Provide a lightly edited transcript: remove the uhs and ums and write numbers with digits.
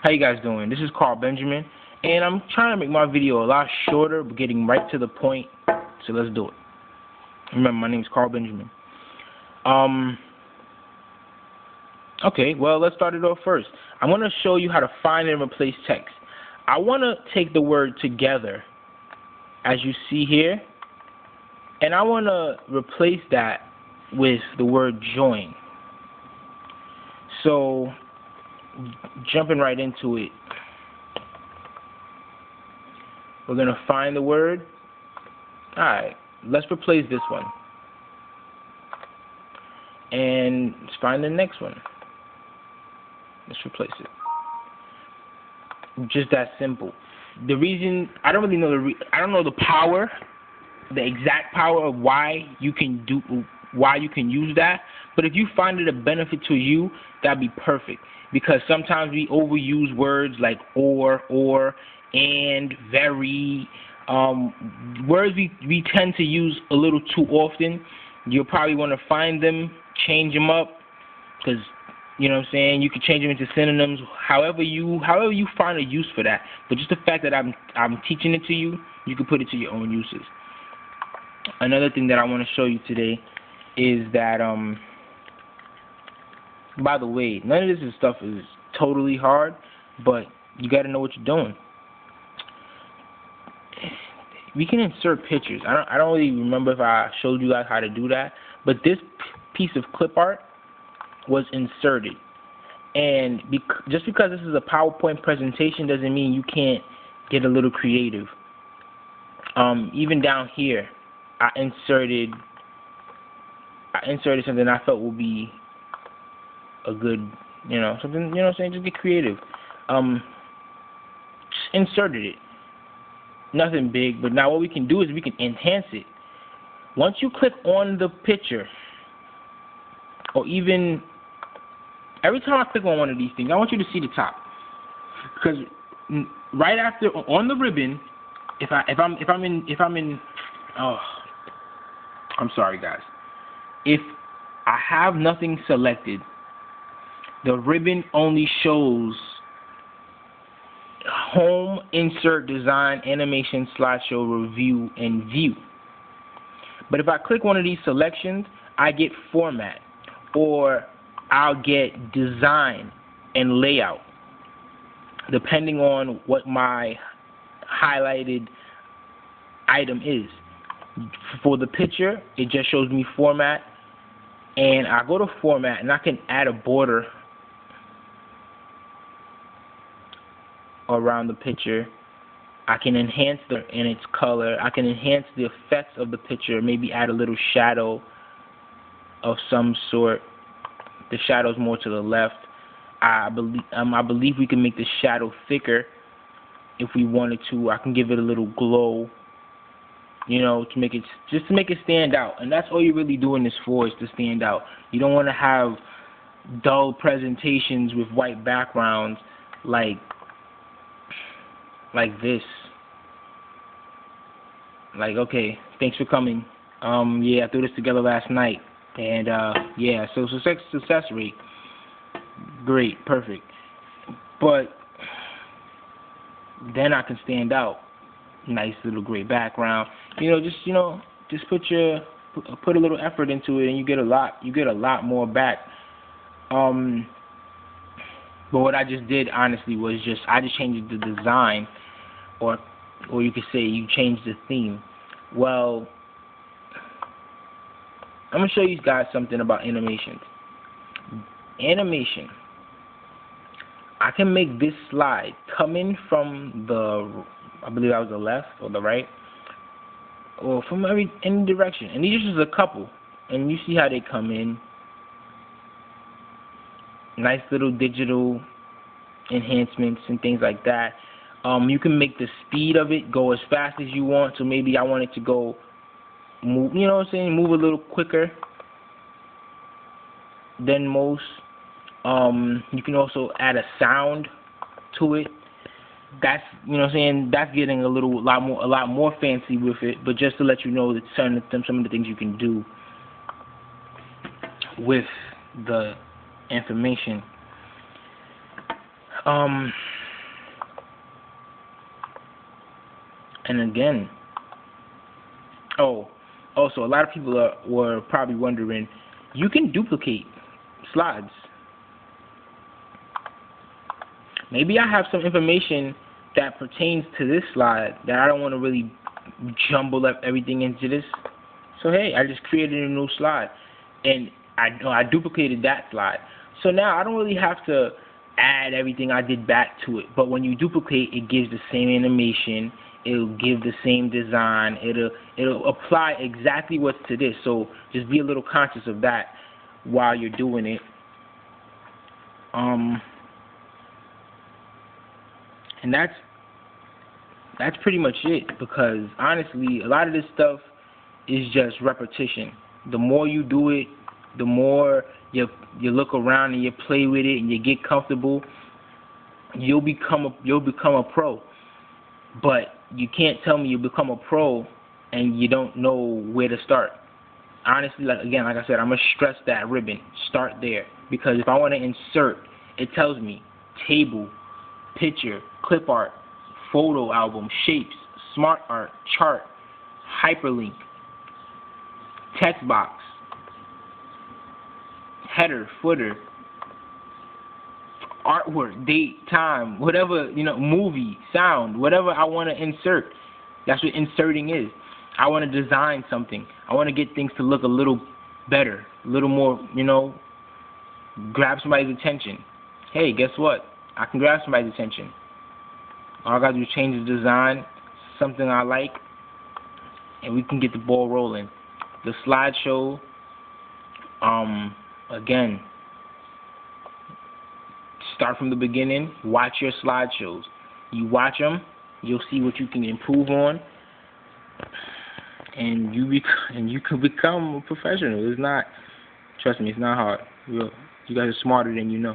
How you guys doing? This is Carl Benjamin, and I'm trying to make my video a lot shorter, but getting right to the point. So let's do it. Remember, my name is Carl Benjamin. Okay, well, let's start it off first. I'm going to show you how to find and replace text. I want to take the word together, as you see here, and I want to replace that with the word join. So, jumping right into it, we're going to find the word. Alright, let's replace this one. And let's find the next one. Let's replace it. Just that simple. The reason, I don't really know I don't know the power, the exact power of why you can use that, but if you find it a benefit to you, that'd be perfect. Because sometimes we overuse words like or, and, very, words we tend to use a little too often. You'll probably want to find them, change them up, because, you know what I'm saying, you can change them into synonyms, however you find a use for that. But just the fact that I'm teaching it to you, you can put it to your own uses. Another thing that I want to show you today is that, by the way, none of this stuff is totally hard, but you got to know what you're doing. We can insert pictures. I don't really remember if I showed you guys how to do that, but this piece of clip art was inserted. And just because this is a PowerPoint presentation doesn't mean you can't get a little creative. Even down here, I inserted something I felt would be a good, something, you know what I'm saying, just get creative. Just inserted it. Nothing big, but now what we can do is we can enhance it. Once you click on the picture, or even every time I click on one of these things, I want you to see the top, because right after on the ribbon, I'm sorry guys, if I have nothing selected, the ribbon only shows home, insert, design, animation, slideshow, review, and view. But if I click one of these selections, I get format, or I'll get design and layout, depending on what my highlighted item is. For the picture, it just shows me format, and I go to format and I can add a border around the picture. I can enhance in its color. I can enhance the effects of the picture, maybe add a little shadow of some sort. The shadow's more to the left. I believe we can make the shadow thicker if we wanted to. I can give it a little glow, to make it stand out. And that's all you're really doing this for, is to stand out. You don't want to have dull presentations with white backgrounds like this. Like, okay, thanks for coming. Yeah, I threw this together last night. And, yeah, so success rate, great, perfect. But then I can stand out. Nice little great background. Just put a little effort into it, and you get a lot more back. But what I just did, honestly, was I just changed the design, or you could say you changed the theme. Well, I'm going to show you guys something about animations. Animation. I can make this slide coming from I believe that was the left or the right, or from any direction. And these are just a couple. And you see how they come in. Nice little digital enhancements and things like that. You can make the speed of it go as fast as you want. So maybe I want it to go move, move a little quicker than most. You can also add a sound to it. That's, that's getting a lot more fancy with it. But just to let you know that some of the things you can do with the information. And again, also a lot of people were probably wondering, you can duplicate slides. Maybe I have some information that pertains to this slide that I don't want to really jumble up everything into this. So hey, I just created a new slide, and I duplicated that slide. So now I don't really have to add everything I did back to it. But when you duplicate, it gives the same animation. It'll give the same design. It'll apply exactly what's to this. So just be a little conscious of that while you're doing it. And that's pretty much it, because honestly, a lot of this stuff is just repetition. The more you do it, the more you look around and you play with it and you get comfortable, you'll become a pro. But you can't tell me you become a pro and you don't know where to start. Honestly, like I said, I'm gonna stress that ribbon. Start there, because if I want to insert, it tells me table, picture, clip art, photo album, shapes, smart art, chart, hyperlink, text box, header, footer, artwork, date, time, whatever, movie, sound, whatever I want to insert. That's what inserting is. I want to design something. I want to get things to look a little better, a little more, grab somebody's attention. Hey, guess what? I can grab somebody's attention. All I gotta do is change the design, something I like, and we can get the ball rolling. The slideshow, again, start from the beginning. Watch your slideshows. You watch them, you'll see what you can improve on, and you can become a professional. It's not, trust me, it's not hard. You guys are smarter than you know.